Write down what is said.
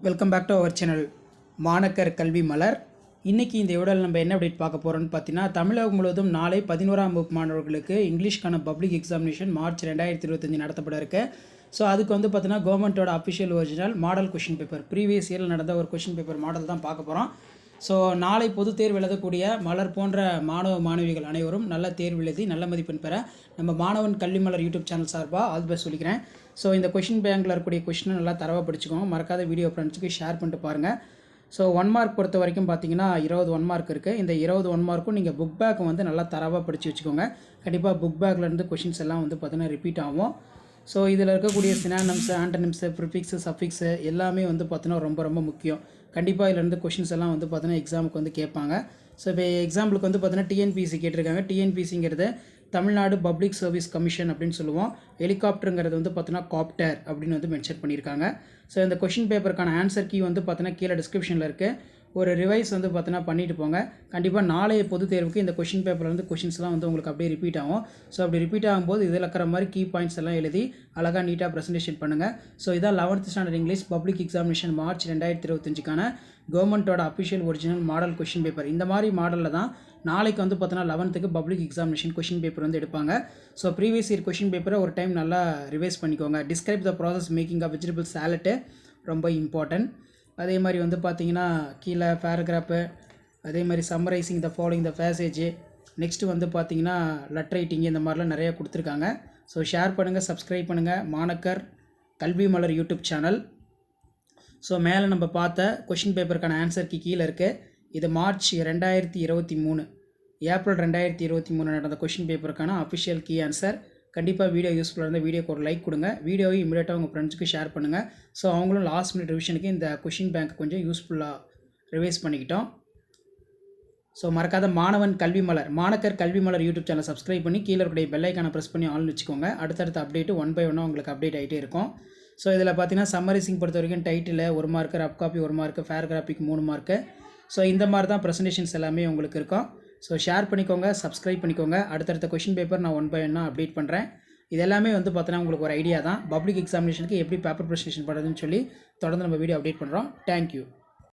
Welcome back to our channel மாணக்கர் கல்வி மலர். இன்றைக்கி இந்த வீடியோவில் நம்ம என்ன அப்டேட் பார்க்க போகிறோம்னு பார்த்தீங்கன்னா, தமிழகம் முழுவதும் நாளை 11ஆம் வகுப்பு மாணவர்களுக்கு இங்கிலீஷ்க்கான பப்ளிக் எக்ஸாமினேஷன் மார்ச் 2025 நடத்தப்பட இருக்கு. ஸோ அதுக்கு பார்த்தீங்கன்னா கவர்மெண்ட்டோட official original model question paper previous இயரில் நடந்த ஒரு கொஷின் பேப்பர் மாடல் தான் பார்க்க போகிறோம். ஸோ நாளை பொதுத் தேர்வு எழுதக்கூடிய மலர் போன்ற மாணவ மாணவிகள் அனைவரும் நல்ல தேர்வு எழுதி நல்ல மதிப்பெண் பெற நம்ம மாணவன் கல்வி மலர் யூடியூப் சேனல் சார்பாக ஆல் பெஸ்ட் சொல்லிக்கிறேன். ஸோ இந்த கொஷின் பேங்கில் இருக்கக்கூடிய கொஷினை நல்லா தரவாக படிச்சுக்கோங்க. மறக்காத வீடியோ ஃப்ரெண்ட்ஸுக்கு ஷேர் பண்ணிட்டு பாருங்கள். ஸோ 1 மார்க் பொறுத்த வரைக்கும் பார்த்தீங்கன்னா 20 1 மார்க் இருக்குது. இந்த 20 1 மார்க்கும் நீங்கள் புக் பேக் நல்லா தரவாக படித்து வச்சுக்கோங்க. கண்டிப்பாக புக் பேக்லேருந்து கொஷின்ஸ் எல்லாம் பார்த்தீங்கன்னா ரிப்பீட் ஆகும். ஸோ இதில் இருக்கக்கூடிய சினானிம்ஸு, ஆண்டனிம்ஸு, ப்ரிஃபிக்ஸு, சஃபிக்ஸு எல்லாமே பார்த்தீங்கன்னா ரொம்ப ரொம்ப முக்கியம். கண்டிப்பாக இதிலேருந்து கொஷின்ஸ் எல்லாம் பார்த்தீங்கன்னா எக்ஸாமுக்கு கேட்பாங்க. ஸோ இப்போ எக்ஸாம்பிளுக்கு பார்த்தீங்கன்னா டிஎன்பிசி கேட்டிருக்காங்க. டிஎன்பிசிங்கிறது தமிழ்நாடு பப்ளிக் சர்வீஸ் கமிஷன் அப்படின்னு சொல்லுவோம். ஹெலிகாப்டருங்கிறது பார்த்தீங்கன்னா காப்டர் அப்படின்னு மென்ஷன் பண்ணியிருக்காங்க. ஸோ இந்த கொஷின் பேப்பருக்கான ஆன்சர் கீ பார்த்தீங்கன்னா கீழே டிஸ்கிரிப்ஷனில் இருக்குது. ஒரு ரிவைஸ் பார்த்தீங்கன்னா பண்ணிட்டு போங்க. கண்டிப்பாக நாளைய பொது தேர்வுக்கு இந்த கொஷின் பேப்பரில் கொஷின்ஸ்லாம் உங்களுக்கு அப்படியே ரிப்பீட் ஆகும். ஸோ அப்படி ரிப்பீட் ஆகும்போது இதில் இருக்கிற மாதிரி கீ பாயிண்ட்ஸ் எல்லாம் எழுதி அழகாக நீட்டாக ப்ரெசன்டேஷன் பண்ணுங்கள். ஸோ இதான் 11th standard English public examination March 2025க்கான கவர்மெண்ட்டோட official original model question paper. இந்த மாதிரி மாடலில் தான் நாளைக்கு பார்த்தீங்கன்னா 11th public examination question paper எடுப்பாங்க. ஸோ ப்ரீவியஸ் இயர் கொஷின் பேப்பரை ஒரு டைம் நல்லா ரிவைஸ் பண்ணிக்கோங்க. Describe the process making of vegetable salad ரொம்ப இம்பார்ட்டன்ட். அதே மாதிரி பார்த்தீங்கன்னா கீழே பேராகிராஃபு, அதே மாதிரி summarising the following the passage, next பார்த்தீங்கன்னா லெட்டர் ரைட்டிங், இந்த மாதிரிலாம் நிறையா கொடுத்துருக்காங்க. ஸோ ஷேர் பண்ணுங்கள், சப்ஸ்கிரைப் பண்ணுங்கள் மாணக்கர் கல்வி மலர் யூடியூப் சேனல். ஸோ மேலே நம்ம பார்த்த கொஷின் பேப்பருக்கான ஆன்சர் கீழே இருக்குது. இது மார்ச் 2023 ஏப்ரல் 2023 நடந்த கொஷின் பேப்பருக்கான அஃபிஷியல் கீ ஆன்சர். கண்டிப்பாக வீடியோ யூஸ்ஃபுல்லாக இருந்தால் வீடியோக்கு ஒரு லைக் கொடுங்க. வீடியோவை இமீடியட்டாக உங்கள் ஃப்ரெண்ட்ஸுக்கு ஷேர் பண்ணுங்கள். ஸோ அவங்களும் லாஸ்ட் மினிட் ரிவிஷனுக்கு இந்த கொஷின் பேங்க் கொஞ்சம் யூஸ்ஃபுல்லாக ரிவைஸ் பண்ணிக்கிட்டோம். ஸோ மறக்காத மாணவன் கல்வி மலர் மாணக்கர் கல்வி மலர் யூடியூப் சேனல் சப்ஸ்கிரைப் பண்ணி கீழே இருக்கிற பெல் ஐக்கானை ப்ரெஸ் பண்ணி ஆல்னு வச்சுக்கோங்க. அடுத்தடுத்த அப்டேட்டு 1 by 1 உங்களுக்கு அப்டேட் ஆகிட்டே இருக்கும். ஸோ இதில் பார்த்தீங்கன்னா சம்மரைசிங் பொறுத்த வரைக்கும் டைட்டில் 1 மார்க்கு, ரப் காப்பி 1 மார்க்கு, பேராகிராஃபிக் 3 மார்க்கு. ஸோ இந்த மாதிரி தான் ப்ரெசன்டேஷன்ஸ் எல்லாமே உங்களுக்கு இருக்கும். ஸோ ஷேர் பண்ணிக்கோங்க, சப்ஸ்கிரைப் பண்ணிக்கோங்க. அடுத்தடுத்த கொஷின் பேப்பர் நான் 1 by 1 அப்டேட் பண்ணுறேன். இது எல்லாமே பார்த்தீங்கன்னா உங்களுக்கு ஒரு ஐடியா தான். பப்ளிக் எக்ஸாமினேஷனுக்கு எப்படி பேப்பர் ப்ரெசன்டேஷன் பண்ணுறதுன்னு சொல்லி தொடர்ந்து நம்ம வீடியோ அப்டேட் பண்ணுறோம். தேங்க்யூ.